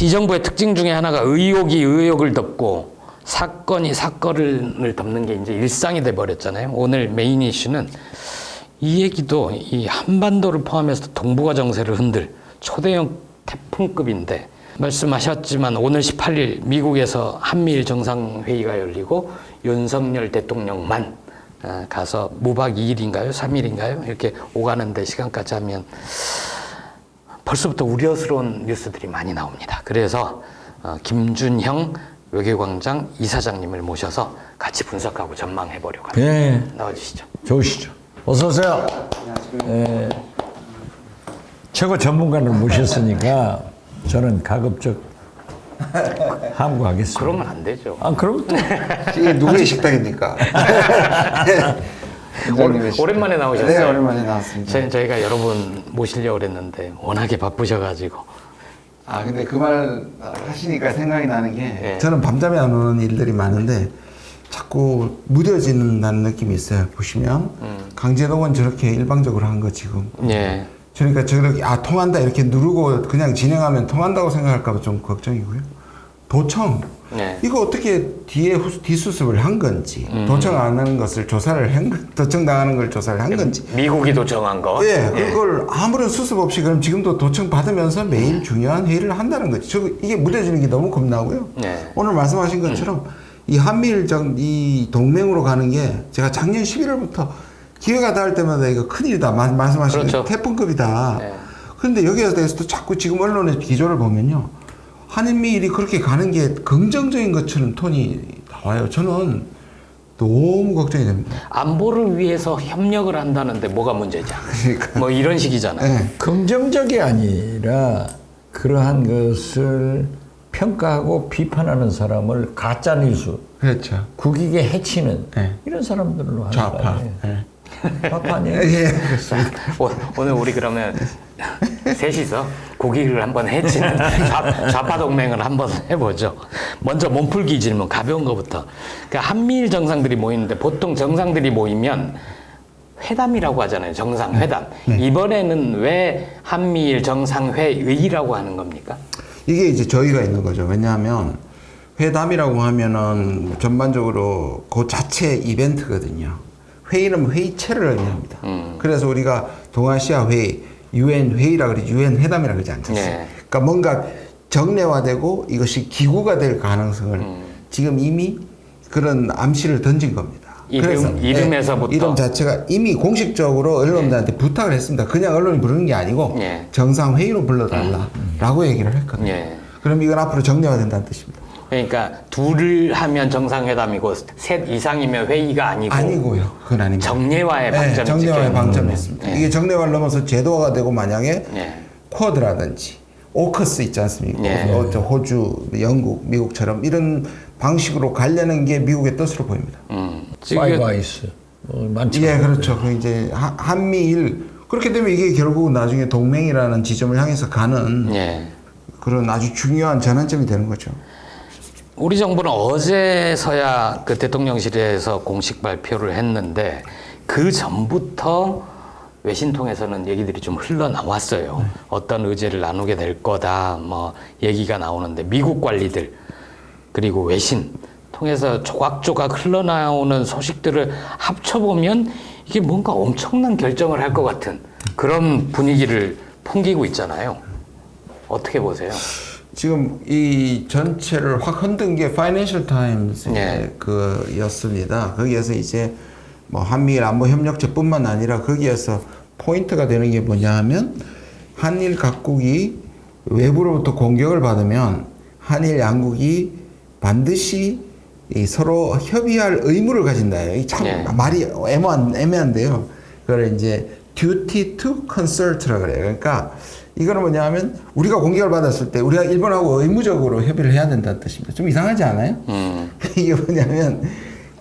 이 정부의 특징 중에 하나가 의혹이 의혹을 덮고 사건이 사건을 덮는 게 이제 일상이 돼 버렸잖아요. 오늘 메인 이슈는 이 얘기도 이 한반도를 포함해서 동북아 정세를 흔들 초대형 태풍급인데 말씀하셨지만 오늘 18일 미국에서 한미일 정상회의가 열리고 윤석열 대통령만 가서 무박 2일인가요? 3일인가요? 이렇게 오가는데 시간까지 하면 벌써부터 우려스러운 뉴스들이 많이 나옵니다. 그래서 김준형 외교광장 이사장님을 모셔서 같이 분석하고 전망해보려고 합니다. 네. 나와주시죠. 좋으시죠. 어서 오세요. 최고 전문가를 모셨으니까 저는 가급적 함구하겠습니다. 그러면 안 되죠. 아, 그럼 또 이게 누구의 식당입니까? 오랜만에 나오셨어요. 네, 오랜만에 나왔습니다. 저희가 여러 분 모시려고 그랬는데 워낙에 바쁘셔가지고. 근데 그 말 하시니까 생각이 나는 게 네. 저는 밤잠이 안 오는 일들이 많은데 자꾸 무뎌진다는 느낌이 있어요. 보시면 강제동은 저렇게 일방적으로 한 거 지금. 예. 그러니까 저렇게 통한다 이렇게 누르고 그냥 진행하면 통한다고 생각할까 봐 좀 걱정이고요. 도청 네. 이거 어떻게 뒤에 뒷수습을 한 건지 도청 안 하는 것을 조사를 도청 당하는 걸 조사를 한 건지 미국이 도청한 거. 예, 그걸 아무런 수습 없이 그럼 지금도 도청 받으면서 매일 중요한 회의를 한다는 거지. 이게 무뎌지는 게 너무 겁나고요. 네. 오늘 말씀하신 것처럼 이 한미일 이 동맹으로 가는 게 제가 작년 11월부터 기회가 닿을 때마다 이거 큰일이다. 말씀하신 그렇죠. 태풍급이다. 네. 그런데 여기에 대해서도 자꾸 지금 언론의 기조를 보면요. 한미일이 그렇게 가는 게 긍정적인 것처럼 톤이 나와요. 저는 너무 걱정이 됩니다. 안보를 위해서 협력을 한다는데 뭐가 문제죠? 그러니까. 뭐 이런 식이잖아요. 네. 긍정적이 아니라 그러한 것을 평가하고 비판하는 사람을 가짜 뉴스, 그렇죠. 국익에 해치는 네. 이런 사람들로 하는 좌파. 거예요. 네. 좌파 아니에요? 예, 그렇습니다. 오늘 우리 그러면 셋이서 국익을 한번 해치는 좌파 동맹을 한번 해보죠. 먼저 몸풀기 질문 가벼운 것부터. 그러니까 한미일 정상들이 모이는데 보통 정상들이 모이면 회담이라고 하잖아요. 정상회담. 이번에는 왜 한미일 정상회의라고 하는 겁니까? 이게 이제 저희가 있는 거죠. 왜냐하면 회담이라고 하면은 전반적으로 그 자체 이벤트거든요. 회의는 회의체를 의미합니다. 그래서 우리가 동아시아 회의, UN 회의라 그러지 UN 회담이라 그러지 않겠어요. 네. 그러니까 뭔가 정례화되고 이것이 기구가 될 가능성을 지금 이미 그런 암시를 던진 겁니다. 이름에서부터. 이름 자체가 이미 공식적으로 언론들한테 부탁을 했습니다. 그냥 언론이 부르는 게 아니고 네. 정상회의로 불러달라라고 얘기를 했거든요. 네. 그럼 이건 앞으로 정례화된다는 뜻입니다. 그러니까 둘을 하면 정상회담이고 셋 이상이면 회의가 아니고요. 그건 아닙니다. 정례화의 방점이 네, 정례화의 찍혀 있는 방점이 거죠. 있습니다. 네. 이게 정례화를 넘어서 제도화가 되고 만약에 네. 쿼드라든지 오커스 있지 않습니까? 네. 호주, 영국, 미국처럼 이런 방식으로 가려는 게 미국의 뜻으로 보입니다. 파이브 아이스 많죠. 예, 그렇죠. 그 이제 한미일 그렇게 되면 이게 결국 나중에 동맹이라는 지점을 향해서 가는 예. 그런 아주 중요한 전환점이 되는 거죠. 우리 정부는 어제서야 그 대통령실에서 공식 발표를 했는데 그 전부터 외신 통해서는 얘기들이 좀 흘러나왔어요. 어떤 의제를 나누게 될 거다 뭐 얘기가 나오는데 미국 관리들 그리고 외신 통해서 조각조각 흘러나오는 소식들을 합쳐보면 이게 뭔가 엄청난 결정을 할 것 같은 그런 분위기를 풍기고 있잖아요. 어떻게 보세요? 지금 이 전체를 확 흔든 게 파이낸셜 타임스 네. 그였습니다. 거기에서 이제 뭐 한미일 안보 협력체뿐만 아니라 거기에서 포인트가 되는 게 뭐냐 하면 한일 각국이 외부로부터 공격을 받으면 한일 양국이 반드시 이 서로 협의할 의무를 가진다. 이 참 네. 말이 애매한데요. 그걸 이제 duty to consult라 그래요. 그러니까 이거는 뭐냐 하면 우리가 공격을 받았을 때 우리가 일본하고 의무적으로 협의를 해야 된다는 뜻입니다. 좀 이상하지 않아요? 이게 뭐냐면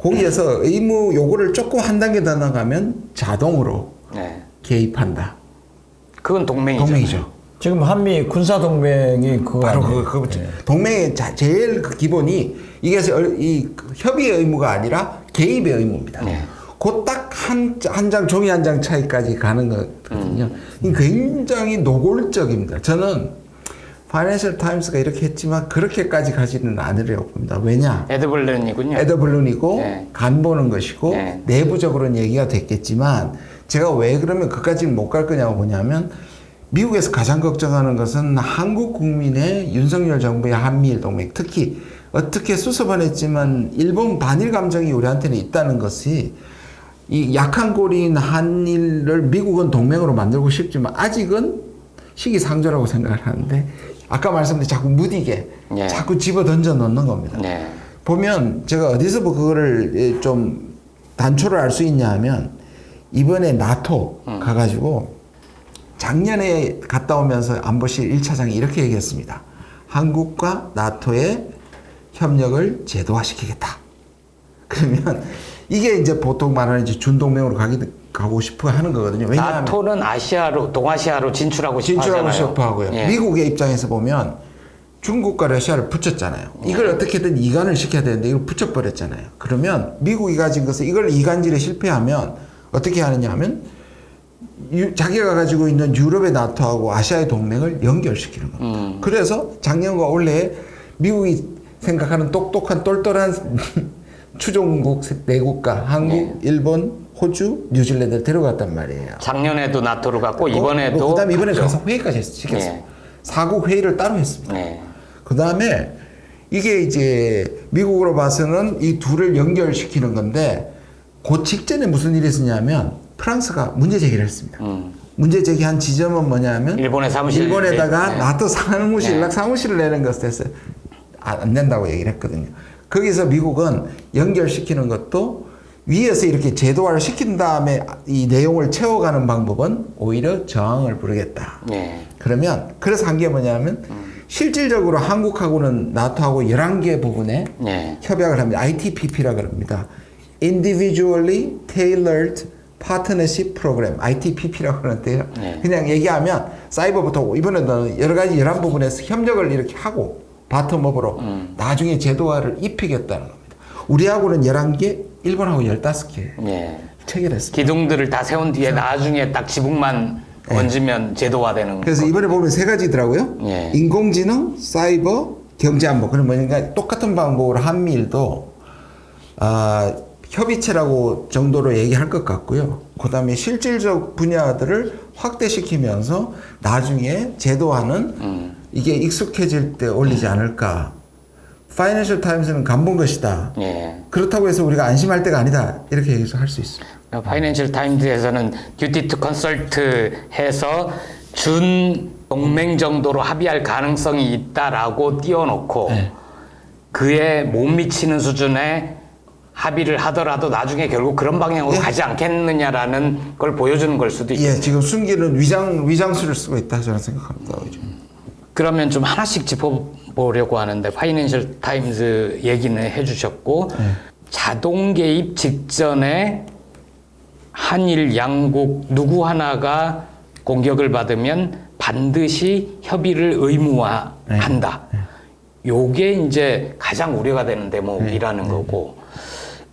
거기에서 의무 요구를 조금 한 단계 더 나가면 자동으로 네. 개입한다. 그건 동맹이죠. 지금 한미 군사 동맹이 그거 바로 아니에요? 그거 동맹의 제일 그 기본이 이게 이 협의의 의무가 아니라 개입의 의무입니다. 네. 그 딱 한 장 종이 한 장 차이까지 가는 거거든요. 이 굉장히 노골적입니다. 저는 파이낸셜 타임스가 이렇게 했지만 그렇게까지 가지는 않으려고 봅니다. 왜냐? 에드블룬이군요. 에더블룬이고 네. 간 보는 것이고 네. 내부적으로는 얘기가 됐겠지만 제가 왜 그러면 그까지는 못 갈 거냐고 보냐면 미국에서 가장 걱정하는 것은 한국 국민의 윤석열 정부의 한미일 동맹 특히 어떻게 수습은 일본 반일 감정이 우리한테는 있다는 것이 이 약한 고리인 한일을 미국은 동맹으로 만들고 싶지만 아직은 시기상조라고 생각을 하는데 아까 말씀드린 자꾸 무디게 네. 자꾸 집어 던져 넣는 겁니다. 네. 보면 제가 어디서 그거를 좀 단초를 알 수 있냐 하면 이번에 나토 가가지고 작년에 갔다 오면서 안보실 1차장이 이렇게 얘기했습니다. 한국과 나토의 협력을 제도화시키겠다. 그러면 이게 이제 보통 말하는 이제 준동맹으로 가고 싶어 하는 거거든요. 왜냐하면 나토는 아시아로 동아시아로 진출하고 싶어 진출하고 하잖아요. 싶어 하고요. 예. 미국의 입장에서 보면 중국과 러시아를 붙였잖아요. 이걸 어떻게든 이간을 시켜야 되는데 이걸 붙여버렸잖아요. 그러면 미국이 가진 것은 이걸 이간질에 실패하면 어떻게 하느냐 하면 자기가 가지고 있는 유럽의 나토하고 아시아의 동맹을 연결시키는 겁니다. 그래서 작년과 올해 미국이 생각하는 똑똑한 똘똘한 추종국 네 국가 한국, 일본, 호주, 뉴질랜드를 데려갔단 말이에요. 작년에도 나토로 갔고 이번에도 그다음에 이번에 갔죠. 가서 회의까지 시켰어요. 네. 4국 회의를 따로 했습니다. 네. 그다음에 이게 이제 미국으로 봐서는 이 둘을 연결시키는 건데 그 직전에 무슨 일이 있었냐면 프랑스가 문제 제기를 했습니다. 문제 제기한 지점은 뭐냐면 일본의 사무실 일본에다가 네. 나토 사무실, 네. 연락 사무실을 내는 것에 대해서 안 된다고 얘기를 했거든요. 거기서 미국은 연결시키는 것도 위에서 이렇게 제도화를 시킨 다음에 이 내용을 채워가는 방법은 오히려 저항을 부르겠다. 네. 그러면 그래서 한 게 뭐냐면 실질적으로 한국하고는 나토하고 11개 부분에 네. 협약을 합니다. ITPP라 그럽니다. Individually Tailored Partnership Program, ITPP라고 그러는데요. 네. 그냥 얘기하면 사이버부터 이번에는 여러 가지 11부분에서 협력을 이렇게 하고 바텀업으로 나중에 제도화를 입히겠다는 겁니다. 우리하고는 11개, 일본하고 15개 네. 체결했습니다. 기둥들을 다 세운 뒤에 나중에 딱 지붕만 얹으면 제도화되는 그래서 거. 이번에 보면 세 가지더라고요. 예. 인공지능, 사이버, 경제안보. 그럼 뭐니까 똑같은 방법으로 한미일도 협의체라고 정도로 얘기할 것 같고요. 그다음에 실질적 분야들을 확대시키면서 나중에 제도화는 이게 익숙해질 때 올리지 않을까. 파이낸셜 타임스는 간본 것이다. 예. 그렇다고 해서 우리가 안심할 때가 아니다. 이렇게 얘기할 수 있습니다. 파이낸셜 타임즈에서는 듀티 투 컨설트 해서 준 동맹 정도로 합의할 가능성이 있다라고 띄워놓고 그에 못 미치는 수준의 합의를 하더라도 나중에 결국 그런 방향으로 가지 않겠느냐라는 걸 보여주는 걸 수도 있고. 예, 지금 숨기는 위장수를 쓰고 있다 저는 생각합니다. 그러면 좀 하나씩 짚어보려고 하는데 파이낸셜 타임즈 얘기는 해주셨고 자동 개입 직전에 한일 양국 누구 하나가 공격을 받으면 반드시 협의를 의무화한다. 요게 이제 가장 우려가 되는 대목이라는 거고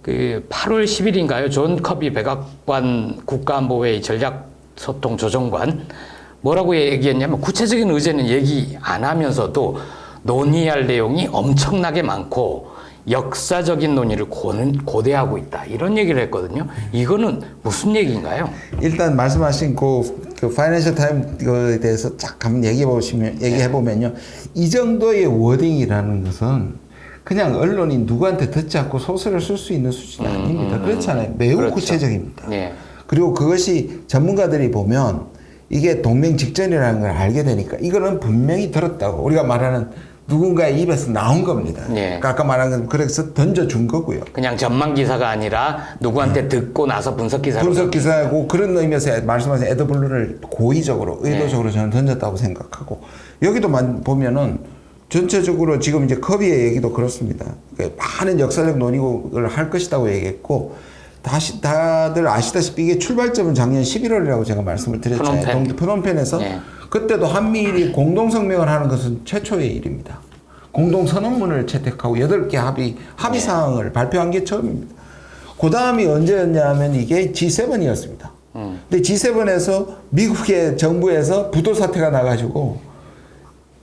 그 8월 10일인가요? 존 커비 백악관 국가안보회의 전략소통조정관 뭐라고 얘기했냐면 구체적인 의제는 얘기 안 하면서도 논의할 내용이 엄청나게 많고 역사적인 논의를 고대하고 있다. 이런 얘기를 했거든요. 이거는 무슨 얘기인가요? 일단 말씀하신 그 파이낸셜 타임에 대해서 쫙 한번 얘기해 보면요. 이 정도의 워딩이라는 것은 그냥 언론이 누구한테 듣지 않고 소설을 쓸 수 있는 수준이 아닙니다. 그렇잖아요. 매우 그렇죠. 구체적입니다. 네. 그리고 그것이 전문가들이 보면 이게 동맹 직전이라는 걸 알게 되니까 이거는 분명히 들었다고 우리가 말하는 누군가의 입에서 나온 겁니다. 네. 그러니까 아까 말한 건 그래서 던져준 거고요. 그냥 전망 기사가 아니라 누구한테 듣고 나서 분석 기사로. 분석 기사고 그런 의미에서 말씀하신 에더블루를 고의적으로 의도적으로 저는 던졌다고 생각하고 여기도 보면은 전체적으로 지금 이제 커비의 얘기도 그렇습니다. 많은 역사적 논의를 할 것이라고 얘기했고 다들 아시다시피 이게 출발점은 작년 11월이라고 제가 말씀을 드렸잖아요. 프놈펜에서 네. 그때도 한미일이 공동성명을 하는 것은 최초의 일입니다. 공동선언문을 채택하고 8개 합의사항을 발표한 게 처음입니다. 그 다음이 언제였냐 하면 이게 G7이었습니다. 근데 G7에서 미국의 정부에서 부도 사태가 나가지고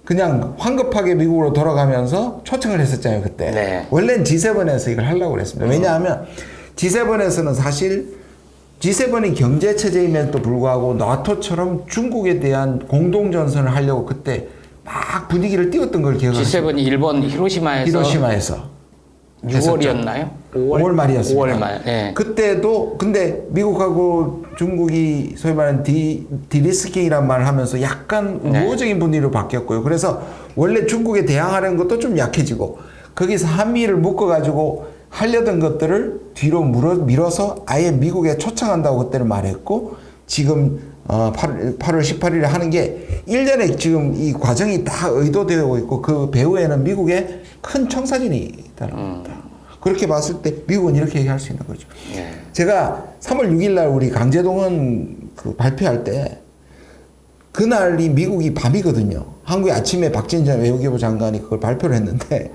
그냥 황급하게 미국으로 돌아가면서 초청을 했었잖아요 그때. 네. 원래는 G7에서 이걸 하려고 그랬습니다. 왜냐하면 G7에서는 사실 G7이 경제 체제임에도 불구하고 나토처럼 중국에 대한 공동 전선을 하려고 그때 막 분위기를 띄웠던 걸 기억하시죠? G7이 일본 히로시마에서 6월이었나요? 5월 말이었습니다. 5월 말. 예. 그때도 근데 미국하고 중국이 소위 말하는 디리스킹이란 말을 하면서 약간 네. 우호적인 분위기로 바뀌었고요. 그래서 원래 중국에 대항하는 것도 좀 약해지고 거기서 한미를 묶어가지고 하려던 것들을 뒤로 밀어서 아예 미국에 초청한다고 그때는 말했고 지금 8월 18일에 하는 게 1년에 지금 이 과정이 다 의도되고 있고 그 배후에는 미국의 큰 청사진이 있다는 겁니다. 그렇게 봤을 때 미국은 이렇게 얘기할 수 있는 거죠. 예. 제가 3월 6일 날 우리 강제동원 그 발표할 때 그날이 미국이 밤이거든요. 한국이 아침에 박진전 외교부 장관이 그걸 발표를 했는데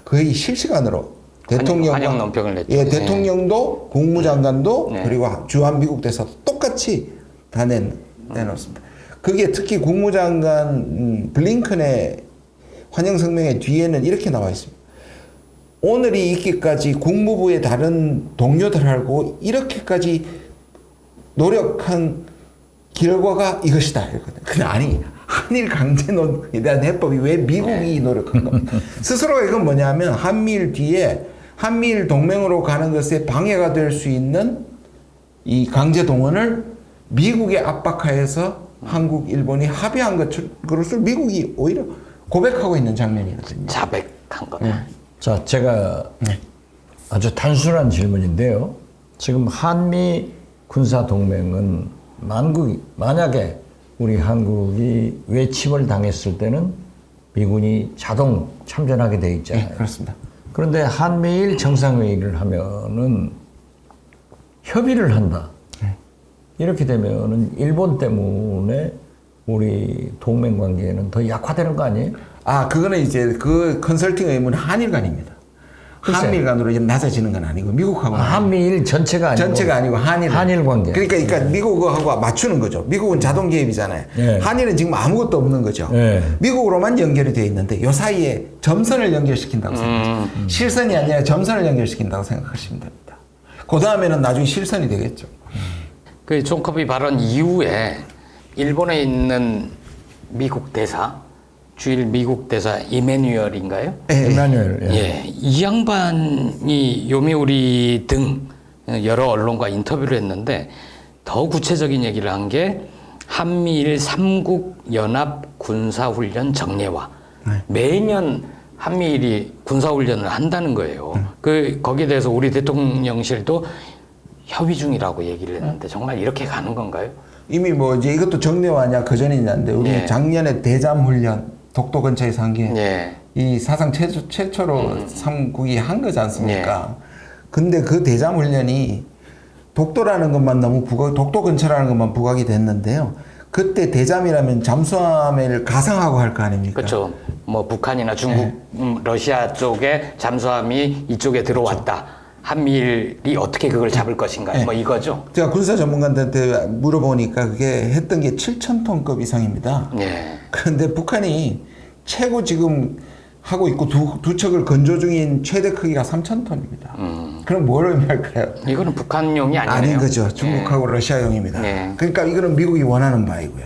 거의 실시간으로 대통령 환영 논평을 냈죠. 예, 네. 대통령도 국무장관도 네. 그리고 주한 미국 대사도 똑같이 다 내놓습니다. 그게 특히 국무장관 블링컨의 환영 성명의 뒤에는 이렇게 나와 있습니다. 오늘이 있기까지 국무부의 다른 동료들하고 이렇게까지 노력한 결과가 이것이다. 이거든. 근데 아니 한일 강제노동에 대한 해법이 왜 미국이 노력한 겁니까? 스스로가 이건 뭐냐면 한미일 뒤에 한미일 동맹으로 가는 것에 방해가 될 수 있는 이 강제 동원을 미국의 압박하에서 한국, 일본이 합의한 것으로 미국이 오히려 고백하고 있는 장면이거든요. 자백한 거네. 자, 제가 네. 아주 단순한 질문인데요. 지금 한미 군사 동맹은 만약에 우리 한국이 외침을 당했을 때는 미군이 자동 참전하게 돼 있잖아요. 네, 그렇습니다. 그런데 한미일 정상회의를 하면은 협의를 한다. 이렇게 되면은 일본 때문에 우리 동맹 관계는 더 약화되는 거 아니에요? 아, 그거는 이제 그 컨설팅 의무는 한일 간입니다. 글쎄. 한일 간으로 이제 낮아지는 건 아니고 미국하고 한미일 전체가 아니고 전체가 아니고 한일 관계. 그러니까 미국하고 맞추는 거죠. 미국은 자동 개입이잖아요. 네. 한일은 지금 아무것도 없는 거죠. 네. 미국으로만 연결이 되어 있는데 요 사이에 점선을 연결시킨다고 생각하죠. 실선이 아니라 점선을 연결시킨다고 생각하시면 됩니다. 그 다음에는 나중에 실선이 되겠죠. 그 존 커비 발언 이후에 일본에 있는 미국 대사, 주일 미국 대사 이메뉴얼인가요? 이마누엘. 예. 예, 이 양반이 요미우리 등 여러 언론과 인터뷰를 했는데 더 구체적인 얘기를 한 게 한미일 3국 연합 군사훈련 정례화. 매년 한미일이 군사훈련을 한다는 거예요. 거기에 대해서 우리 대통령실도 협의 중이라고 얘기를 했는데 정말 이렇게 가는 건가요? 이미 뭐 이제 이것도 정례화냐 그전이냐인데 우리 예. 작년에 대잠 훈련 독도 근처에서 한 게 예. 이 사상 최초로 삼국이 한 거지 않습니까? 근데 그 대잠 훈련이 독도라는 것만 너무 독도 근처라는 것만 부각이 됐는데요. 그때 대잠이라면 잠수함을 가상하고 할 거 아닙니까? 그렇죠. 뭐 북한이나 중국, 러시아 쪽에 잠수함이 이쪽에 들어왔다. 한미일이 어떻게 그걸 잡을 것인가? 뭐 이거죠. 제가 군사 전문가들한테 물어보니까 그게 했던 게 7,000톤급 이상입니다. 예. 그런데 북한이 최고 지금 하고 있고 두 척을 건조 중인 최대 크기가 3,000톤입니다. 그럼 뭘 의미할까요? 이거는 북한용이 아니네요. 아닌 거죠. 중국하고 러시아용입니다. 네. 그러니까 이거는 미국이 원하는 바이고요.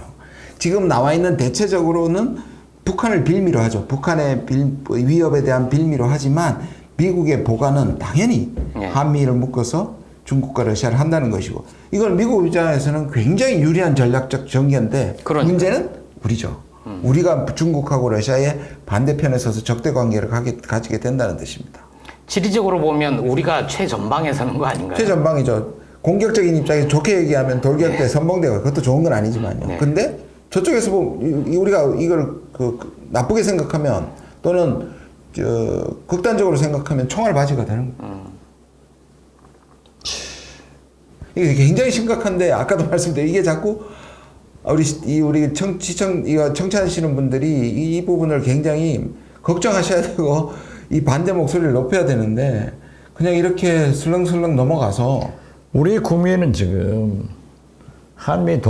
지금 나와 있는 대체적으로는 북한을 빌미로 하죠. 북한의 위협에 대한 빌미로 하지만 미국의 보관은 당연히 네. 한미를 묶어서 중국과 러시아를 한다는 것이고 이건 미국 입장에서는 굉장히 유리한 전략적 전개인데 그러니까. 문제는 우리죠. 우리가 중국하고 러시아의 반대편에 서서 적대 관계를 가지게 된다는 뜻입니다. 지리적으로 보면 우리가 최전방에 서는 거 아닌가요? 최전방이죠. 공격적인 입장에서 좋게 얘기하면 돌격대, 선봉대가 그것도 좋은 건 아니지만요. 네. 근데 저쪽에서 보면 우리가 이걸 나쁘게 생각하면 또는 극단적으로 생각하면 총알 바지가 되는 거예요. 이게 굉장히 심각한데 아까도 말씀드린 이게 자꾸 우리 청취하시는 분들이 이 부분을 굉장히 걱정하셔야 되고 이 반대 목소리를 높여야 되는데 그냥 이렇게 슬렁슬렁 넘어가서 우리 국민은 지금 한미일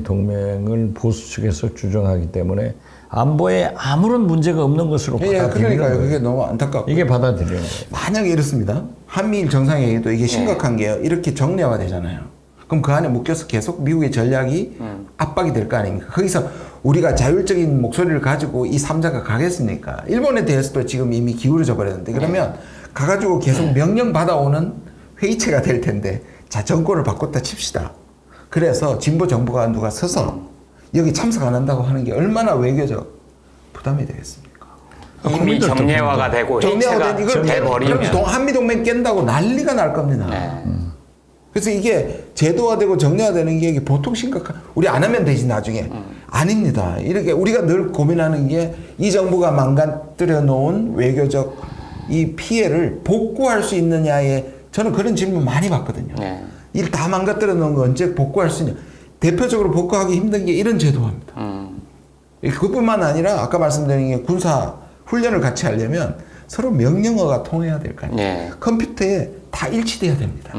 동맹을 보수 측에서 주장하기 때문에 안보에 아무런 문제가 없는 것으로 예, 받아들이는 그러니까요. 거예요. 그게 너무 안타깝고. 이게 받아들이는 거예요. 만약에 이렇습니다. 한미일 정상회의도 이게 심각한 게요. 이렇게 정례화 되잖아요. 그럼 그 안에 묶여서 계속 미국의 전략이 압박이 될 거 아닙니까? 거기서 우리가 자율적인 목소리를 가지고 이 3자가 가겠습니까? 일본에 대해서도 지금 이미 기울어져 버렸는데 그러면 가가지고 계속 명령 받아오는 회의체가 될 텐데 자 정권을 바꿨다 칩시다. 그래서 진보 정부가 누가 서서 여기 참석 안 한다고 하는 게 얼마나 외교적 부담이 되겠습니까? 이미 국민들도 정례화가 되고 정리하고 회체가 이걸 돼버리면 한미동맹 깬다고 난리가 날 겁니다. 네. 그래서 이게 제도화되고 정례화되는 게 이게 보통 심각한 우리 안 하면 되지 나중에 아닙니다. 이렇게 우리가 늘 고민하는 게 이 정부가 망가뜨려 놓은 외교적 이 피해를 복구할 수 있느냐에 저는 그런 질문 많이 받거든요. 네. 일 다 망가뜨려 놓은 거 언제 복구할 수 있냐? 대표적으로 복구하기 힘든 게 이런 제도화입니다. 그뿐만 아니라 아까 말씀드린 게 군사 훈련을 같이 하려면 서로 명령어가 통해야 될 거 아니에요. 네. 컴퓨터에 다 일치돼야 됩니다.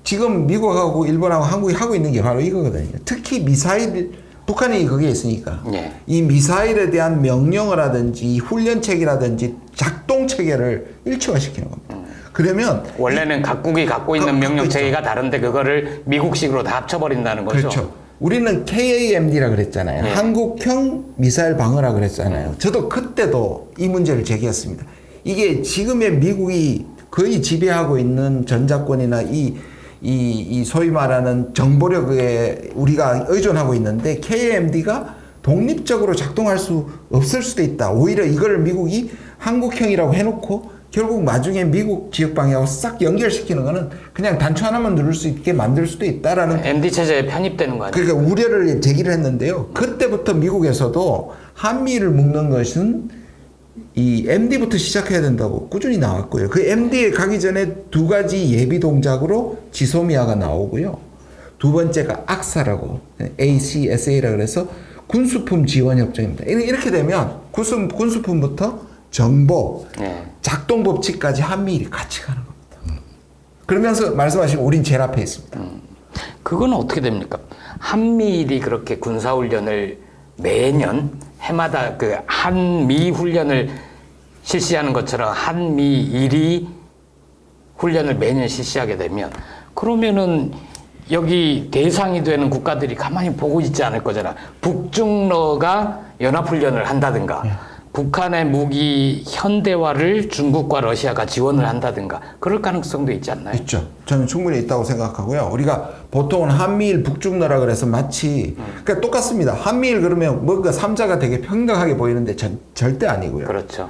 지금 미국하고 일본하고 한국이 하고 있는 게 바로 이거거든요. 특히 미사일, 북한이 거기에 있으니까 네. 이 미사일에 대한 명령어라든지 훈련 체계라든지 작동 체계를 일치화시키는 겁니다. 그러면 원래는 각국이 갖고 있는 명령 있죠. 체계가 다른데 그거를 미국식으로 다 합쳐버린다는 거죠. 그렇죠. 우리는 KAMD라 그랬잖아요. 네. 한국형 미사일 방어라 그랬잖아요. 저도 그때도 이 문제를 제기했습니다. 이게 지금의 미국이 거의 지배하고 있는 전자권이나 이 소위 말하는 정보력에 우리가 의존하고 있는데 KAMD가 독립적으로 작동할 수 없을 수도 있다. 오히려 이걸 미국이 한국형이라고 해놓고 결국 나중에 미국 지역 방향하고 싹 연결시키는 거는 그냥 단추 하나만 누를 수 있게 만들 수도 있다라는 MD 체제에 편입되는 거 아니에요? 그러니까 우려를 제기를 했는데요. 그때부터 미국에서도 한미를 묶는 것은 이 MD부터 시작해야 된다고 꾸준히 나왔고요. 그 MD에 가기 전에 두 가지 예비 동작으로 지소미아가 나오고요. 두 번째가 악사라고 ACSA라 그래서 군수품 지원 협정입니다. 이렇게 되면 군수품부터 정보, 네. 작동 법칙까지 한미일이 같이 가는 겁니다. 그러면서 말씀하신 우린 제일 앞에 있습니다. 그건 어떻게 됩니까? 한미일이 그렇게 군사훈련을 매년 해마다 그 한미 훈련을 실시하는 것처럼 한미일이 훈련을 매년 실시하게 되면 그러면은 여기 대상이 되는 국가들이 가만히 보고 있지 않을 거잖아. 북중러가 연합훈련을 한다든가 북한의 무기 현대화를 중국과 러시아가 지원을 한다든가 그럴 가능성도 있지 않나요? 있죠. 저는 충분히 있다고 생각하고요. 우리가 보통은 한미일 북중러라 그래서 마치 그러니까 똑같습니다. 한미일 그러면 뭔가 3자가 되게 평등하게 보이는데 절대 아니고요. 그렇죠.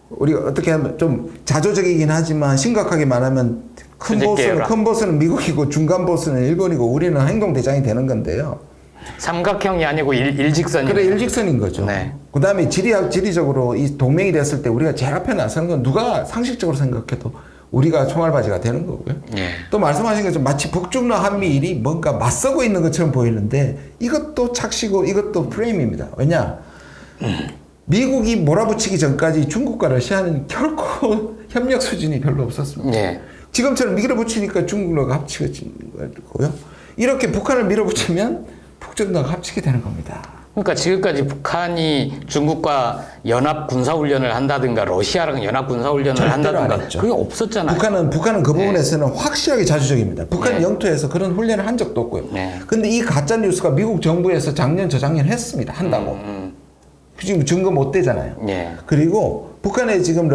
우리가 어떻게 하면 좀 자조적이긴 하지만 심각하게 말하면 큰 보스는 미국이고 중간 보스는 일본이고 우리는 행동대장이 되는 건데요. 삼각형이 아니고 일직선이. 그래 일직선인 거죠. 네. 그다음에 지리적으로 이 동맹이 됐을 때 우리가 제일 앞에 나서는 건 누가 상식적으로 생각해도 우리가 총알바지가 되는 거고요. 예. 또 말씀하신 것처럼 마치 북중러 한미일이 뭔가 맞서고 있는 것처럼 보이는데 이것도 착시고 이것도 프레임입니다. 왜냐? 미국이 몰아붙이기 전까지 중국과 러시아는 결코 협력 수준이 별로 없었습니다. 예. 지금처럼 밀어붙이니까 중국과 합치게 거고요. 이렇게 북한을 밀어붙이면 북중러가 합치게 되는 겁니다. 그러니까 지금까지 북한이 중국과 연합 군사훈련을 한다든가 러시아랑 연합 군사훈련을 절대로 한다든가 안 했죠. 그게 없었잖아요. 북한은 그 부분에서는 확실하게 자주적입니다. 북한 네. 영토에서 그런 훈련을 한 적도 없고요. 네. 근데 이 가짜 뉴스가 미국 정부에서 작년 저작년 했습니다. 한다고. 지금 증거 못 대잖아요. 예. 그리고 북한에 지금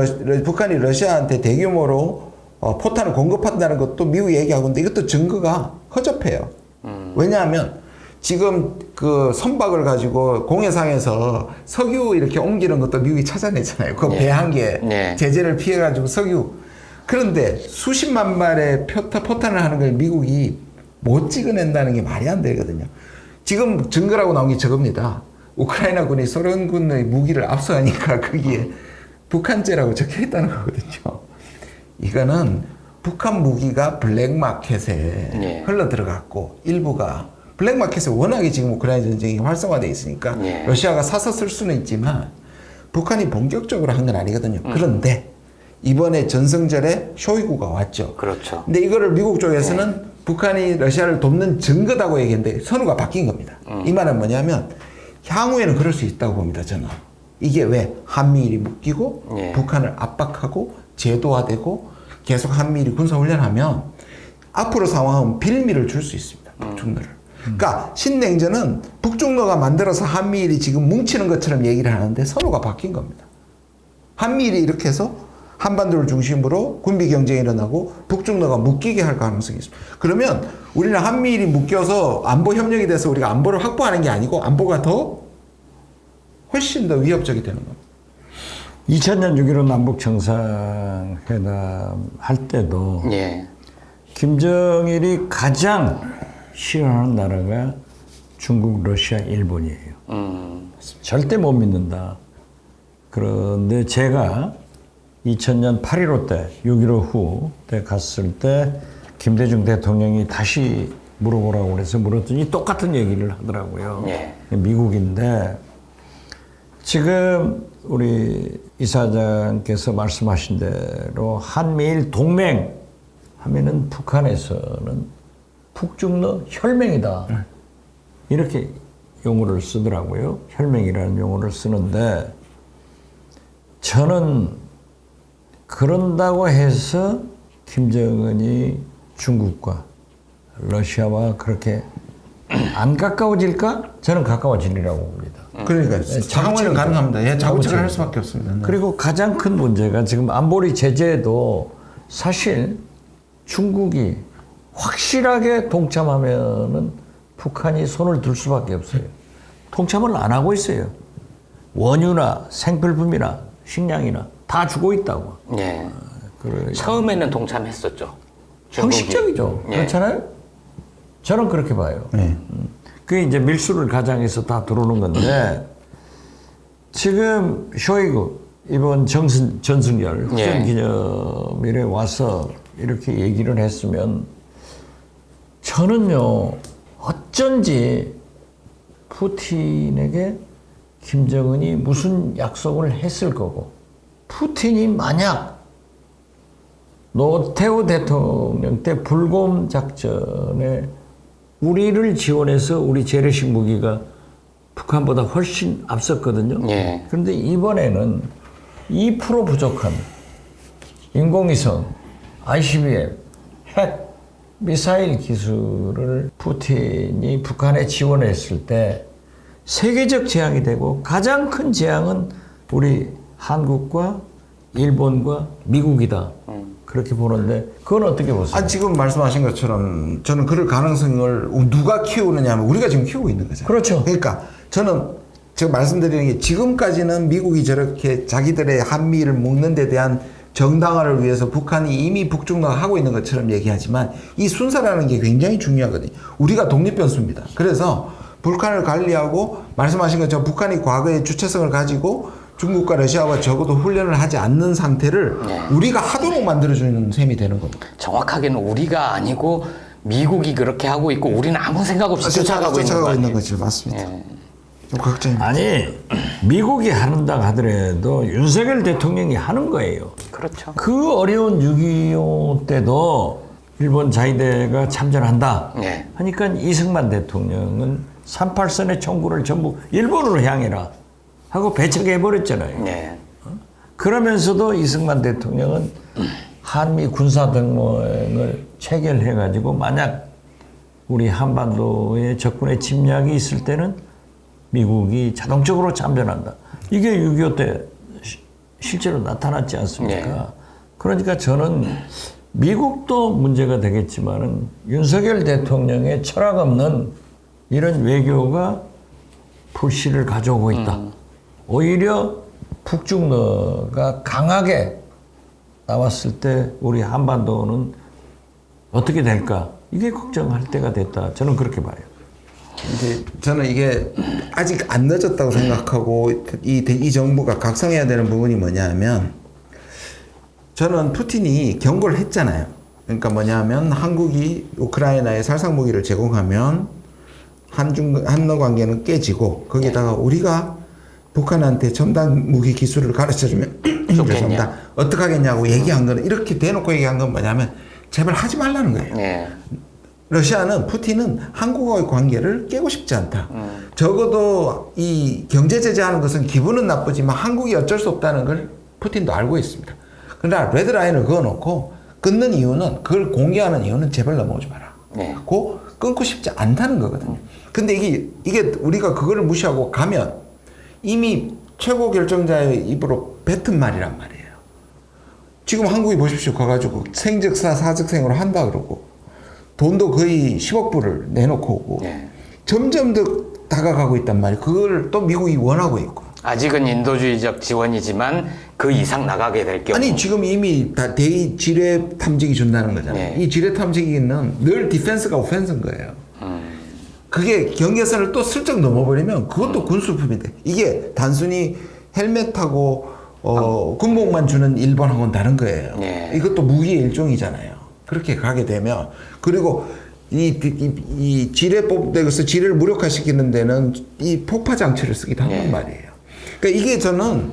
북한이 러시아한테 대규모로 포탄을 공급한다는 것도 미국이 얘기하고 있는데 이것도 증거가 허접해요. 왜냐하면 지금 그 선박을 가지고 공해상에서 석유 이렇게 옮기는 것도 미국이 찾아냈잖아요. 그 예. 배 한 개 예. 제재를 피해가지고 석유. 그런데 수십만 발의 포탄을 하는 걸 미국이 못 찍어낸다는 게 말이 안 되거든요. 지금 증거라고 나온 게 저겁니다. 우크라이나군이 소련군의 무기를 압수하니까 거기에 북한제라고 적혀 있다는 거거든요. 이거는 북한 무기가 블랙마켓에 예. 흘러 들어갔고 일부가 블랙마켓에 워낙에 지금 우크라이나 전쟁이 활성화되어 있으니까 예. 러시아가 사서 쓸 수는 있지만 북한이 본격적으로 한 건 아니거든요. 그런데 이번에 전승절에 쇼이구가 왔죠. 그렇죠. 근데 이거를 미국 쪽에서는 북한이 러시아를 돕는 증거다고 얘기했는데 선우가 바뀐 겁니다. 이 말은 뭐냐면 향후에는 그럴 수 있다고 봅니다. 저는. 이게 왜 한미일이 묶이고 예. 북한을 압박하고 제도화되고 계속 한미일이 군사훈련하면 앞으로 상황은 빌미를 줄 수 있습니다. 북중로를. 그러니까 신냉전은 북중로가 만들어서 한미일이 지금 뭉치는 것처럼 얘기를 하는데 서로가 바뀐 겁니다. 한미일이 이렇게 해서 한반도를 중심으로 군비 경쟁이 일어나고 북중로가 묶이게 할 가능성이 있습니다. 그러면 우리는 한미일이 묶여서 안보 협력이 돼서 우리가 안보를 확보하는 게 아니고 안보가 훨씬 더 위협적이 되는 겁니다. 2000년 6.15 남북 정상회담 할 때도 예. 김정일이 가장 싫어하는 나라가 중국, 러시아, 일본이에요. 절대 못 믿는다. 그런데 제가 2000년 8.15 때, 6.15 후 때 갔을 때 김대중 대통령이 다시 물어보라고 그래서 물었더니 똑같은 얘기를 하더라고요. 예. 미국인데 지금 우리 이사장께서 말씀하신 대로 한미일 동맹 하면은 북한에서는 북중러 혈맹이다. 이렇게 용어를 쓰더라고요. 혈맹이라는 용어를 쓰는데 저는 그런다고 해서 김정은이 중국과 러시아와 그렇게 안 가까워질까? 저는 가까워지리라고 봅니다. 그러니까 상황은 가능합니다. 예, 자구책을 할 수밖에 없습니다. 네. 그리고 가장 큰 문제가 지금 안보리 제재도 사실 중국이 확실하게 동참하면은 북한이 손을 들 수밖에 없어요. 동참을 안 하고 있어요. 원유나 생필품이나 식량이나 다 주고 있다고. 예. 그래. 처음에는 동참했었죠. 중국이. 형식적이죠. 예. 그렇잖아요? 저는 그렇게 봐요. 네. 그게 이제 밀수를 가장해서 다 들어오는 건데 지금 쇼이구 이번 전승열 예. 기념일에 와서 이렇게 얘기를 했으면 저는요 어쩐지 푸틴에게 김정은이 무슨 약속을 했을 거고 푸틴이 만약 노태우 대통령 때 불곰 작전에 우리를 지원해서 우리 재래식 무기가 북한보다 훨씬 앞섰거든요. 예. 그런데 이번에는 2% 부족한 인공위성, ICBM, 핵, 미사일 기술을 푸틴이 북한에 지원했을 때 세계적 재앙이 되고 가장 큰 재앙은 우리 한국과 일본과 미국이다. 그렇게 보는데 그건 어떻게 보세요? 아, 지금 말씀하신 것처럼 저는 그럴 가능성을 누가 키우느냐 하면 우리가 지금 키우고 있는 거잖아요. 그렇죠. 그러니까 저는 제가 말씀드리는 게 지금까지는 미국이 저렇게 자기들의 한미를 묶는 데 대한 정당화를 위해서 북한이 이미 북중로가 하고 있는 것처럼 얘기하지만 이 순서라는 게 굉장히 중요하거든요. 우리가 독립변수입니다. 그래서 북한을 관리하고 말씀하신 것처럼 북한이 과거에 주체성을 가지고 중국과 러시아와 적어도 훈련을 하지 않는 상태를 우리가 하도록 만들어주는 셈이 되는 겁니다. 정확하게는 우리가 아니고 미국이 그렇게 하고 있고 우리는 아무 생각 없이 쫓아가고 있는 거 아니에요? 거죠. 맞습니다. 예. 좀 걱정입니다. 아니 미국이 한다 하더라도 윤석열 대통령이 하는 거예요. 그렇죠. 그 어려운 6.25 때도 일본 자위대가 참전한다 예. 하니까 이승만 대통령은 38선의 총구를 전부 일본으로 향해라 하고 배척해버렸잖아요. 예. 그러면서도 이승만 대통령은 한미 군사동맹을 체결해가지고 만약 우리 한반도에 적군의 침략이 있을 때는 미국이 자동적으로 참전한다. 이게 6.25 때 실제로 나타났지 않습니까? 네. 그러니까 저는 미국도 문제가 되겠지만은 윤석열 대통령의 철학 없는 이런 외교가 불씨를 가져오고 있다. 오히려 북중러가 강하게 나왔을 때 우리 한반도는 어떻게 될까? 이게 걱정할 때가 됐다. 저는 그렇게 봐요. 이제 저는 이게 아직 안 늦었다고 생각하고 이 정부가 각성해야 되는 부분이 뭐냐면 저는 푸틴이 경고를 했잖아요. 그러니까 뭐냐면 한국이 우크라이나에 살상 무기를 제공하면 한러 관계는 깨지고 거기에다가 우리가 북한한테 첨단 무기 기술을 가르쳐주면 죄송합니다. 어떻게 하겠냐고 얘기한 거는 이렇게 대놓고 얘기한 건 뭐냐면 제발 하지 말라는 거예요. 예. 러시아는 푸틴은 한국과의 관계를 깨고 싶지 않다. 적어도 이 경제 제재하는 것은 기분은 나쁘지만 한국이 어쩔 수 없다는 걸 푸틴도 알고 있습니다. 그러나 레드라인을 그어놓고 끊는 이유는 그걸 공개하는 이유는 제발 넘어오지 마라. 네. 고 끊고 싶지 않다는 거거든요. 근데 이게 우리가 그거를 무시하고 가면 이미 최고 결정자의 입으로 뱉은 말이란 말이에요. 지금 한국이 보십시오. 가가지고 생즉사 사즉생으로 한다 그러고 돈도 거의 10억 불을 내놓고 오고 네. 점점 더 다가가고 있단 말이에요. 그걸 또 미국이 원하고 있고. 아직은 인도주의적 지원이지만 그 이상 나가게 될 경우. 아니 지금 이미 다 대의 지뢰 탐지기 준다는 거잖아요. 네. 이 지뢰 탐지기는 늘 디펜스가 오펜스인 거예요. 그게 경계선을 또 슬쩍 넘어버리면 그것도 군수품인데 이게 단순히 헬멧하고 군복만 주는 일본하고는 다른 거예요. 네. 이것도 무기의 일종이잖아요. 그렇게 가게 되면 그리고 이 지뢰 뽑대서 지뢰를 무력화시키는 데는 이 폭파 장치를 쓰기도 한단 네. 말이에요. 그러니까 이게 저는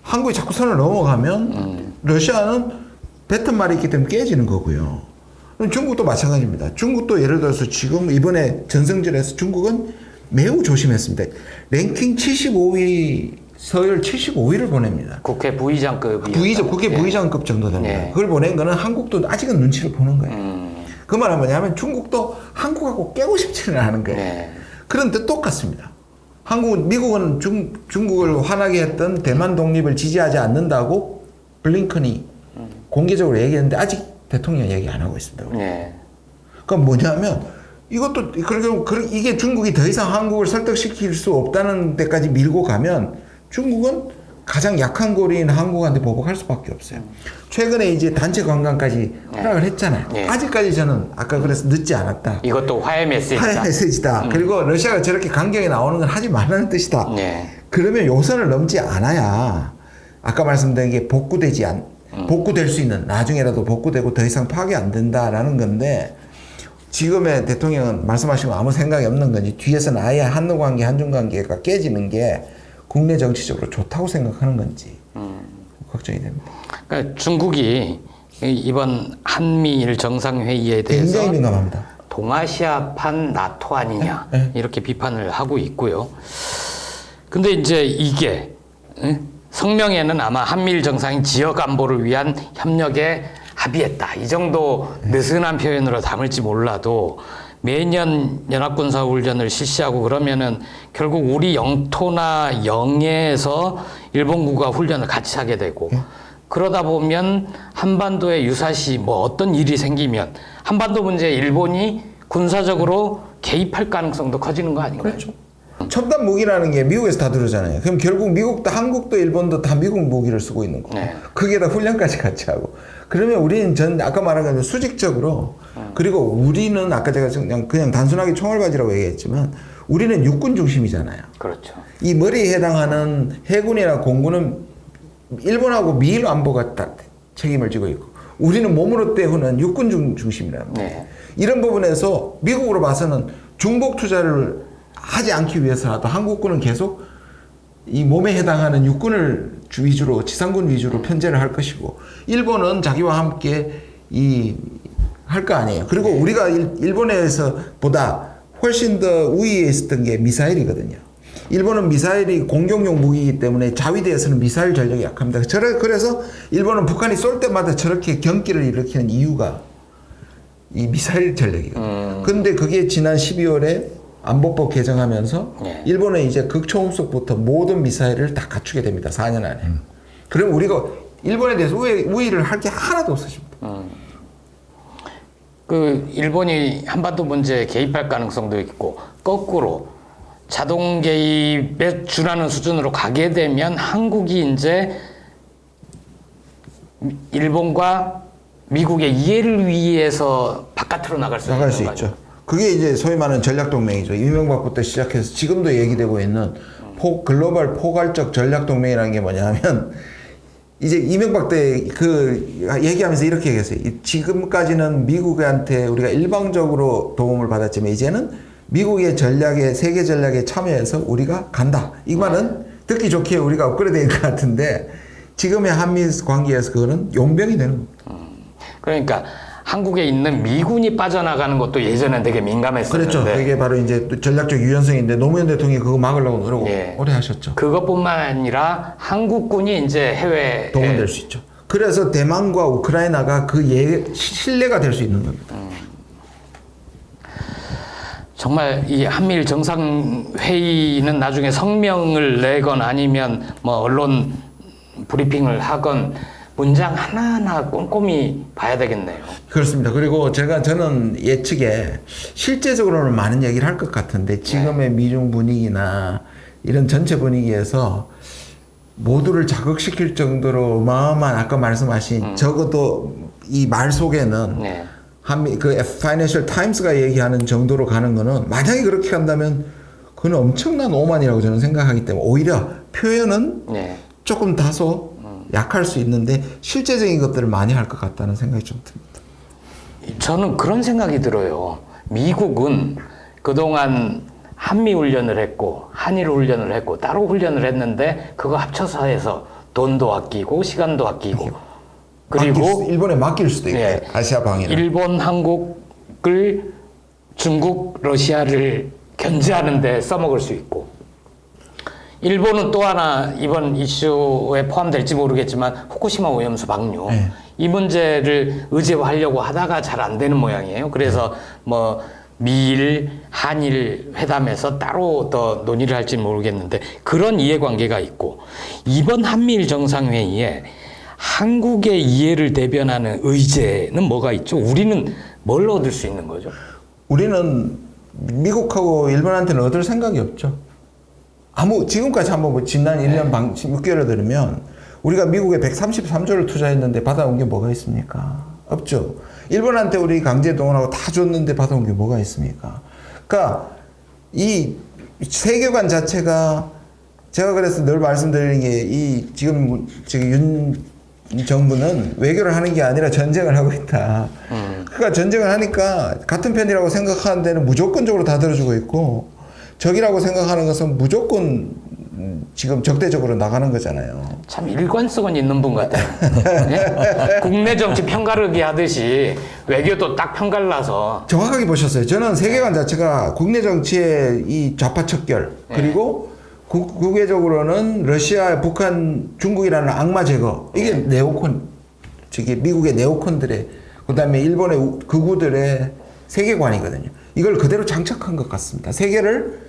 한국이 자꾸 선을 넘어가면 러시아는 뱉은 말이 있기 때문에 깨지는 거고요. 중국도 마찬가지입니다. 중국도 예를 들어서 지금 이번에 전성절에서 중국은 매우 조심했습니다. 랭킹 75위, 서열 75위를 보냅니다. 국회 부의장급이 국회 부의장급 정도 됩니다. 네. 그걸 보낸 거는 한국도 아직은 눈치를 보는 거예요. 그 말은 뭐냐면 중국도 한국하고 깨고 싶지는 않은 거예요. 네. 그런데 똑같습니다. 미국은 중국을 화나게 했던 대만 독립을 지지하지 않는다고 블링컨이 공개적으로 얘기했는데 아직 대통령 얘기 안 하고 있습니다. 네. 그러니까 뭐냐면 이것도 이게 중국이 더 이상 한국을 설득시킬 수 없다는 데까지 밀고 가면 중국은 가장 약한 고리인 한국한테 보복할 수밖에 없어요. 최근에 이제 단체 관광까지 허락을 했잖아요. 네. 아직까지 저는 아까 그래서 늦지 않았다. 이것도 화해 메시지다. 화해 메시지다. 그리고 러시아가 저렇게 강경히 나오는 건 하지 말라는 뜻이다. 네. 그러면 요선을 넘지 않아야 아까 말씀드린 게 복구될 수 있는 나중에라도 복구되고 더 이상 파괴 안 된다라는 건데 지금의 대통령은 말씀하신 거 아무 생각이 없는 건지 뒤에서는 아예 한노 관계 한중 관계가 깨지는 게 국내 정치적으로 좋다고 생각하는 건지 걱정이 됩니다. 그러니까 중국이 이번 한미일 정상회의에 대해서 굉장히 민감합니다. 동아시아판 나토 아니냐 네. 이렇게 비판을 하고 있고요. 근데 이제 이게 성명에는 아마 한미일 정상이 지역 안보를 위한 협력에 합의했다. 이 정도 느슨한 표현으로 담을지 몰라도 매년 연합군사훈련을 실시하고 그러면은 결국 우리 영토나 영해에서 일본군과 훈련을 같이 하게 되고 그러다 보면 한반도에 유사시 뭐 어떤 일이 생기면 한반도 문제에 일본이 군사적으로 개입할 가능성도 커지는 거 아닌가요? 그렇죠. 첨단 무기라는 게 미국에서 다 들어오잖아요. 그럼 결국 미국도 한국도 일본도 다 미국 무기를 쓰고 있는 거고 네. 거기에다 훈련까지 같이 하고 그러면 우리는 아까 말한 것처럼 수직적으로 그리고 우리는 아까 제가 그냥 단순하게 총알바지라고 얘기했지만 우리는 육군 중심이잖아요. 그렇죠. 이 머리에 해당하는 해군이나 공군은 일본하고 미일 안보가 다 책임을 지고 있고 우리는 몸으로 때우는 육군 중심이라는 거예요. 네. 이런 부분에서 미국으로 봐서는 중복 투자를 하지 않기 위해서라도 한국군은 계속 이 몸에 해당하는 육군을 위주로 지상군 위주로 편제를 할 것이고 일본은 자기와 함께 할 거 아니에요. 그리고 우리가 일본에서 보다 훨씬 더 우위에 있었던 게 미사일이거든요. 일본은 미사일이 공격용 무기이기 때문에 자위대에서는 미사일 전력이 약합니다. 그래서 일본은 북한이 쏠 때마다 저렇게 경기를 일으키는 이유가 이 미사일 전력이거든요. 근데 그게 지난 12월에 안보법 개정하면서 네. 일본은 이제 극초음속부터 모든 미사일을 다 갖추게 됩니다. 4년 안에. 그럼 우리가 일본에 대해서 우위를 할 게 하나도 없어집니다. 그 일본이 한반도 문제에 개입할 가능성도 있고 거꾸로 자동 개입에 준하는 수준으로 가게 되면 한국이 이제 일본과 미국의 이해를 위해서 바깥으로 나갈 수 나갈 있는 수 거죠. 있죠. 그게 이제 소위 말하는 전략동맹이죠. 이명박부터 시작해서 지금도 얘기되고 있는 글로벌 포괄적 전략동맹이라는 게 뭐냐면 이제 이명박 때 얘기하면서 이렇게 얘기했어요. 지금까지는 미국한테 우리가 일방적으로 도움을 받았지만 이제는 미국의 전략에 세계 전략에 참여해서 우리가 간다. 이 말은 듣기 좋게 우리가 업그레이드된 것 같은데 지금의 한미 관계에서 그거는 용병이 되는 겁니다. 그러니까 한국에 있는 미군이 빠져나가는 것도 예전엔 되게 민감했었는데 그렇죠. 그게 바로 이제 또 전략적 유연성인데 노무현 대통령이 그거 막으려고 노력 예. 오래 하셨죠. 그것뿐만 아니라 한국군이 이제 해외에 동원될 수 있죠. 그래서 대만과 우크라이나가 그 신뢰가 될 수 있는 겁니다. 정말 이 한미일 정상회의는 나중에 성명을 내건 아니면 뭐 언론 브리핑을 하건 문장 하나하나 꼼꼼히 봐야 되겠네요. 그렇습니다. 그리고 저는 예측에 실제적으로는 많은 얘기를 할 것 같은데 지금의 미중 분위기나 이런 전체 분위기에서 모두를 자극시킬 정도로 어마어마한 아까 말씀하신 적어도 이 말 속에는 네. 한미 그 파이낸셜 타임스가 얘기하는 정도로 가는 거는 만약에 그렇게 간다면 그건 엄청난 오만이라고 저는 생각하기 때문에 오히려 표현은 네. 조금 다소 약할 수 있는데 실제적인 것들을 많이 할 것 같다는 생각이 좀 듭니다. 저는 그런 생각이 들어요. 미국은 그동안 한미 훈련을 했고 한일 훈련을 했고 따로 훈련을 했는데 그거 합쳐서 해서 돈도 아끼고 시간도 아끼고 그리고 일본에 맡길 수도 있고 예, 아시아 방위는 일본, 한국을 중국, 러시아를 견제하는 데 써먹을 수 있고 일본은 또 하나 이번 이슈에 포함될지 모르겠지만 후쿠시마 오염수 방류 네. 이 문제를 의제화하려고 하다가 잘 안 되는 모양이에요. 그래서 뭐 미일, 한일 회담에서 따로 더 논의를 할지 모르겠는데 그런 이해관계가 있고 이번 한미일 정상회의에 한국의 이해를 대변하는 의제는 뭐가 있죠? 우리는 뭘 얻을 수 있는 거죠? 우리는 미국하고 일본한테는 얻을 생각이 없죠. 지금까지 한번 뭐 지난 1년 6개월을 들으면 우리가 미국에 133조를 투자했는데 받아온 게 뭐가 있습니까? 없죠. 일본한테 우리 강제 동원하고 다 줬는데 받아온 게 뭐가 있습니까? 그러니까 이 세계관 자체가 제가 그래서 늘 말씀드리는 게 이 지금 윤 정부는 외교를 하는 게 아니라 전쟁을 하고 있다. 그러니까 전쟁을 하니까 같은 편이라고 생각하는 데는 무조건적으로 다 들어주고 있고 적이라고 생각하는 것은 무조건 지금 적대적으로 나가는 거잖아요. 참 일관성은 있는 분 같아요. 네? 국내 정치 편가르기 하듯이 외교도 딱 편갈라서 정확하게 보셨어요. 저는 세계관 자체가 국내 정치의 이 좌파 척결 그리고 국외적으로는 러시아, 북한, 중국이라는 악마 제거 이게 네오콘 미국의 네오콘들의 그다음에 일본의 극우들의 세계관이거든요. 이걸 그대로 장착한 것 같습니다. 세계를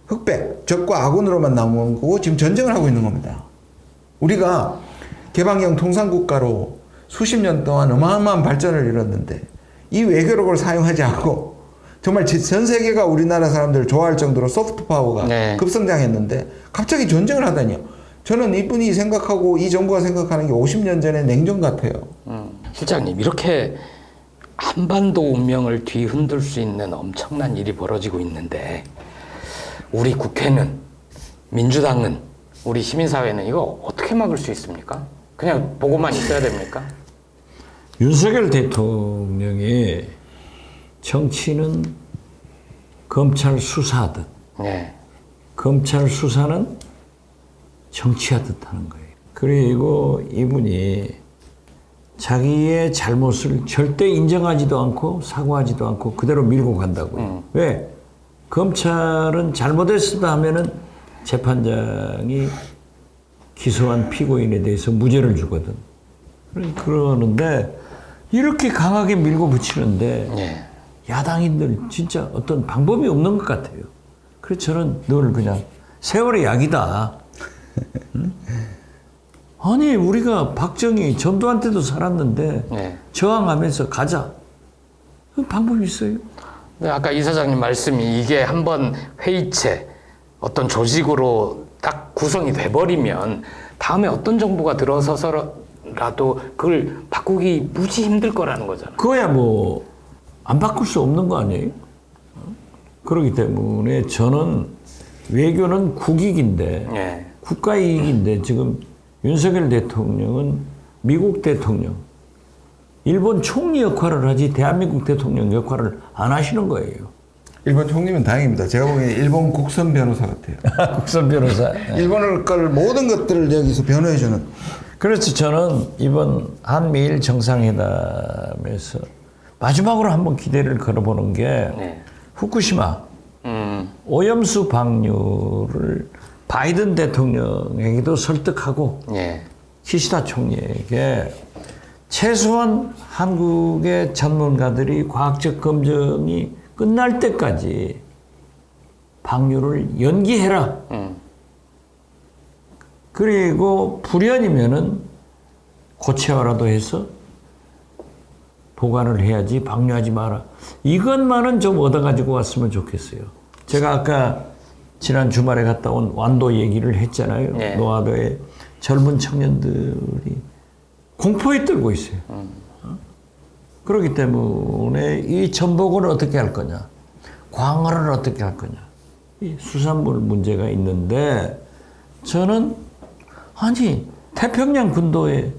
흑백, 적과 아군으로만 나온 거고 지금 전쟁을 하고 있는 겁니다. 우리가 개방형 통상국가로 수십 년 동안 어마어마한 발전을 이뤘는데 이 외교력을 사용하지 않고 정말 전 세계가 우리나라 사람들을 좋아할 정도로 소프트 파워가 급성장했는데 갑자기 전쟁을 하다니요. 저는 이분이 생각하고 이 정부가 생각하는 게 50년 전의 냉전 같아요. 실장님 이렇게 한반도 운명을 뒤흔들 수 있는 엄청난 일이 벌어지고 있는데 우리 국회는 민주당은 우리 시민사회는 이거 어떻게 막을 수 있습니까? 그냥 보고만 있어야 됩니까? 윤석열 대통령이 정치는 검찰 수사하듯 네. 검찰 수사는 정치하듯 하는 거예요. 그리고 이분이 자기의 잘못을 절대 인정하지도 않고 사과하지도 않고 그대로 밀고 간다고요. 왜? 검찰은 잘못했다 하면은 재판장이 기소한 피고인에 대해서 무죄를 주거든. 그러는데 이렇게 강하게 밀고 붙이는데 네. 야당인들 진짜 어떤 방법이 없는 것 같아요. 그래서 저는 늘 그냥 세월의 약이다. 응? 아니 우리가 박정희 전두환 때도 살았는데 네. 저항하면서 가자. 방법이 있어요. 네, 아까 이사장님 말씀이 이게 한번 회의체 어떤 조직으로 딱 구성이 돼버리면 다음에 어떤 정부가 들어서서라도 그걸 바꾸기 무지 힘들 거라는 거잖아요. 그거야 뭐 안 바꿀 수 없는 거 아니에요? 그렇기 때문에 저는 외교는 국익인데 네. 국가이익인데 지금 윤석열 대통령은 미국 대통령, 일본 총리 역할을 하지 대한민국 대통령 역할을 안 하시는 거예요. 일본 총리면 다행입니다. 제가 보기엔 일본 국선 변호사 같아요. 국선 변호사. 일본을 걸 모든 것들을 여기서 변호해주는. 그래서 저는 이번 한미일 정상회담에서 마지막으로 한번 기대를 걸어보는 게 네. 후쿠시마 오염수 방류를 바이든 대통령에게도 설득하고 예. 기시다 총리에게 최소한 한국의 전문가들이 과학적 검증이 끝날 때까지 방류를 연기해라. 그리고 불연이면은 고체화라도 해서 보관을 해야지 방류하지 마라. 이것만은 좀 얻어가지고 왔으면 좋겠어요. 제가 아까 지난 주말에 갔다 온 완도 얘기를 했잖아요. 네. 노아도에 젊은 청년들이 공포에 떨고 있어요. 그렇기 때문에 이 전복을 어떻게 할 거냐, 광어를 어떻게 할 거냐, 이 수산물 문제가 있는데 저는 아니 태평양 군도에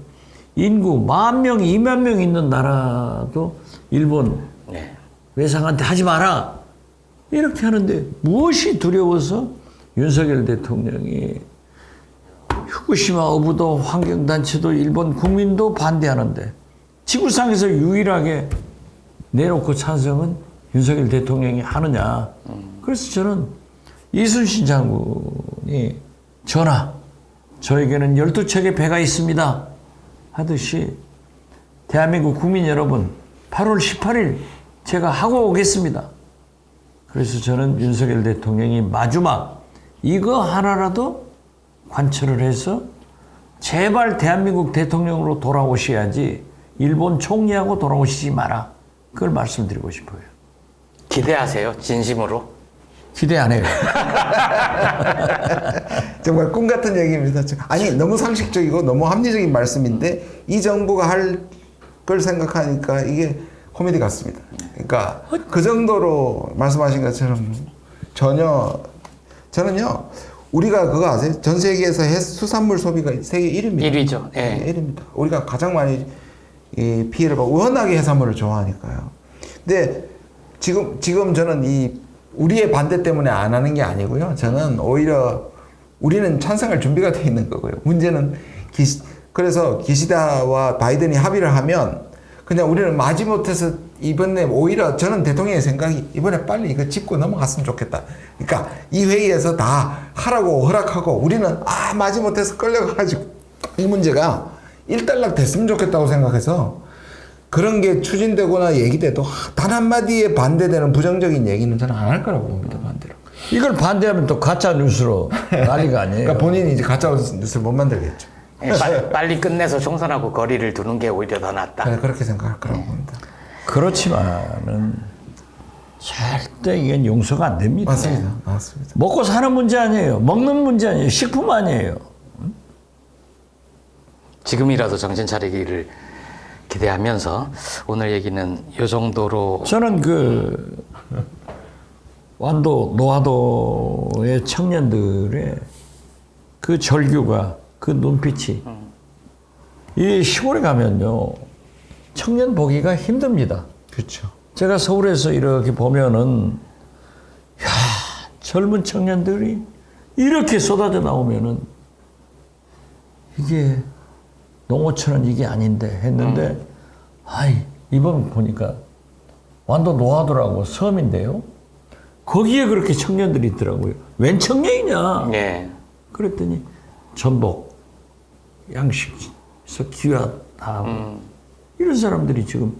인구 10,000명, 20,000명 있는 나라도 일본 네. 외상한테 하지 마라 이렇게 하는데 무엇이 두려워서 윤석열 대통령이 후쿠시마 어부도 환경단체도 일본 국민도 반대하는데 지구상에서 유일하게 내놓고 찬성은 윤석열 대통령이 하느냐. 그래서 저는 이순신 장군이 전하 저에게는 12척의 배가 있습니다 하듯이 대한민국 국민 여러분 8월 18일 제가 하고 오겠습니다. 그래서 저는 윤석열 대통령이 마지막 이거 하나라도 관철을 해서 제발 대한민국 대통령으로 돌아오셔야지 일본 총리하고 돌아오시지 마라. 그걸 말씀드리고 싶어요. 기대하세요, 진심으로. 기대 안 해요. 정말 꿈 같은 얘기입니다. 아니 너무 상식적이고 너무 합리적인 말씀인데 이 정부가 할 걸 생각하니까 이게 코미디 같습니다. 그러니까 그 정도로 말씀하신 것처럼 전혀 저는요 우리가 그거 아세요? 전 세계에서 수산물 소비가 세계 1위입니다. 1위죠. 예. 1위입니다. 우리가 가장 많이 이 피해를 받고 워낙에 해산물을 좋아하니까요. 근데 지금 저는 이 우리의 반대 때문에 안 하는 게 아니고요. 저는 오히려 우리는 찬성할 준비가 돼 있는 거고요. 문제는 그래서 기시다와 바이든이 합의를 하면 그냥 우리는 마지못해서 이번에 오히려 저는 대통령의 생각이 이번에 빨리 이거 짚고 넘어갔으면 좋겠다. 그러니까 이 회의에서 다 하라고 허락하고 우리는 마지못해서 끌려가가지고 이 문제가 일단락 됐으면 좋겠다고 생각해서 그런 게 추진되거나 얘기돼도 단 한마디에 반대되는 부정적인 얘기는 저는 안 할 거라고 봅니다. 반대로. 이걸 반대하면 또 가짜 뉴스로 난리가 아니에요. 그러니까 본인이 이제 가짜 뉴스를 못 만들겠죠. 예, 빨리 끝내서 총선하고 거리를 두는 게 오히려 더 낫다. 네, 그렇게 생각할 거라고 봅니다. 그렇지만은 절대 이건 용서가 안 됩니다. 맞습니다. 맞습니다. 먹고 사는 문제 아니에요. 먹는 문제 아니에요. 식품 아니에요. 지금이라도 정신 차리기를 기대하면서 오늘 얘기는 이 정도로. 저는 그 완도 노화도의 청년들의 그 절규가 그 눈빛이 이 시골에 가면요 청년 보기가 힘듭니다. 그렇죠. 제가 서울에서 이렇게 보면은 야 젊은 청년들이 이렇게 쏟아져 나오면은 이게 농어촌은 이게 아닌데 했는데 아이 이번 보니까 완도 노하도라고 섬인데요. 거기에 그렇게 청년들이 있더라고요. 웬 청년이냐? 예. 그랬더니 전복, 양식에서 귀하다. 이런 사람들이 지금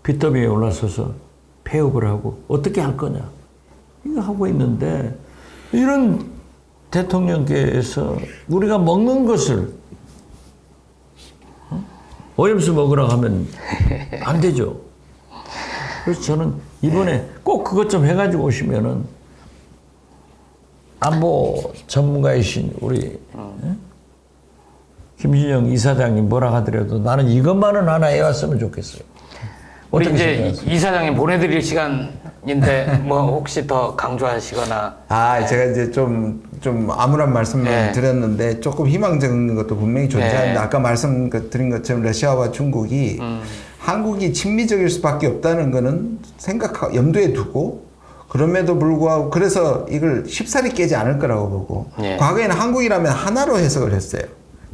빚더미에 올라서서 폐업을 하고 어떻게 할 거냐 이거 하고 있는데 이런 대통령께서 우리가 먹는 것을 오염수 먹으라고 하면 안 되죠. 그래서 저는 이번에 꼭 그것 좀 해가지고 오시면은 안보 전문가이신 우리 김진영 이사장님 뭐라 하더라도 나는 이것만은 하나 해왔으면 좋겠어요. 우리 어떻게 이제 생각하세요? 이사장님 보내드릴 시간인데 뭐 혹시 더 강조하시거나. 제가 이제 좀 암울한 말씀을 네. 드렸는데 조금 희망적인 것도 분명히 존재하는데 네. 아까 말씀드린 것처럼 러시아와 중국이 한국이 친미적일 수밖에 없다는 거는 염두에 두고 그럼에도 불구하고 그래서 이걸 쉽사리 깨지 않을 거라고 보고 네. 과거에는 한국이라면 하나로 해석을 했어요.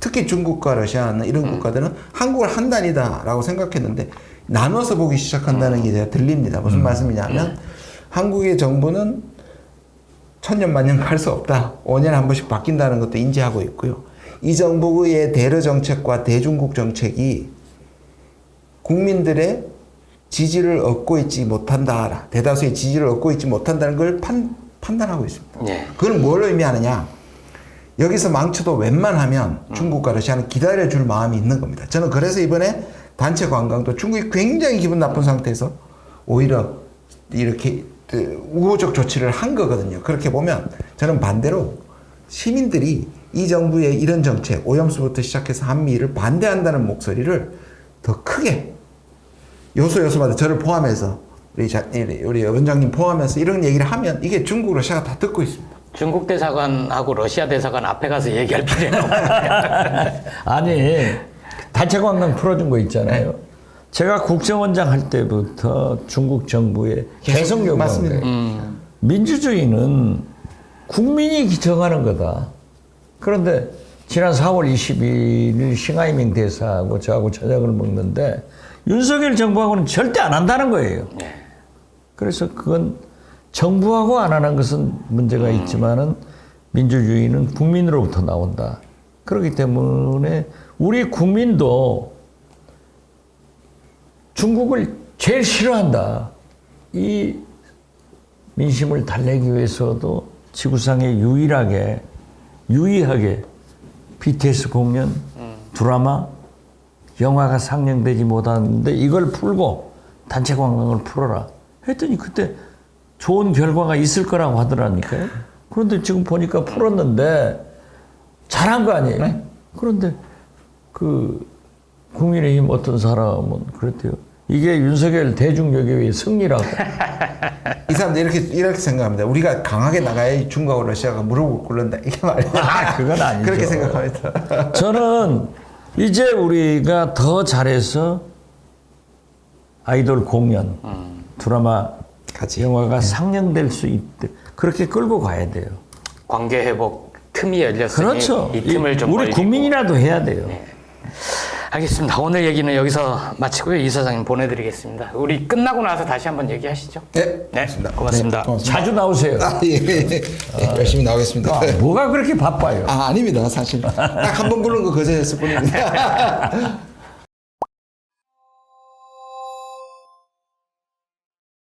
특히 중국과 러시아는 이런 국가들은 한국을 한 단이다라고 생각했는데 나눠서 보기 시작한다는 게 제가 들립니다. 무슨 말씀이냐면 한국의 정부는 천년 만년 갈 수 없다. 5년에 한 번씩 바뀐다는 것도 인지하고 있고요. 이 정부의 대러 정책과 대중국 정책이 국민들의 지지를 얻고 있지 못한다. 대다수의 지지를 얻고 있지 못한다는 걸 판단하고 있습니다. 예. 그건 뭘 의미하느냐? 여기서 망쳐도 웬만하면 중국과 러시아는 기다려줄 마음이 있는 겁니다. 저는 그래서 이번에 단체 관광도 중국이 굉장히 기분 나쁜 상태에서 오히려 이렇게 우호적 조치를 한 거거든요. 그렇게 보면 저는 반대로 시민들이 이 정부의 이런 정책, 오염수부터 시작해서 한미를 반대한다는 목소리를 더 크게 요소마다 저를 포함해서 우리 원장님 포함해서 이런 얘기를 하면 이게 중국, 러시아가 다 듣고 있습니다. 중국 대사관하고 러시아 대사관 앞에 가서 얘기할 필요는 없어요. 아니 단체 관광 풀어준 거 있잖아요. 제가 국정원장 할 때부터 중국 정부에 계속 요구한 거예요. 민주주의는 국민이 정하는 거다. 그런데 지난 4월 22일 싱하이밍 대사하고 저하고 저녁을 먹는데 윤석열 정부하고는 절대 안 한다는 거예요. 그래서 그건 정부하고 안 하는 것은 문제가 있지만은 민주주의는 국민으로부터 나온다. 그렇기 때문에 우리 국민도 중국을 제일 싫어한다. 이 민심을 달래기 위해서도 지구상에 유의하게 BTS 공연, 드라마, 영화가 상영되지 못하는데 이걸 풀고 단체 관광을 풀어라. 했더니 그때 좋은 결과가 있을 거라고 하더라니까요. 그런데 지금 보니까 풀었는데 잘한 거 아니에요? 네? 그런데 그 국민의힘 어떤 사람은 그랬대요. 이게 윤석열 대중여교의 승리라고. 이 사람들 이렇게 생각합니다. 우리가 강하게 나가야 중국하고 러시아가 무릎을 꿇는다. 이게 말이에요. 그건 아니죠. 그렇게 생각합니다. 저는 이제 우리가 더 잘해서 아이돌 공연, 드라마, 같이. 영화가 상영될 수 있대. 그렇게 끌고 가야 돼요. 관계 회복 틈이 열렸으니 그렇죠. 이 틈을 좀 우리 벌리고. 국민이라도 해야 돼요. 알겠습니다. 오늘 얘기는 여기서 마치고요. 이사장님 보내드리겠습니다. 우리 끝나고 나서 다시 한번 얘기하시죠. 네, 고맙습니다. 자주 나오세요. 열심히 나오겠습니다. 뭐가 그렇게 바빠요? 아닙니다. 사실 딱 한 번 부른 거 거절했을 뿐입니다.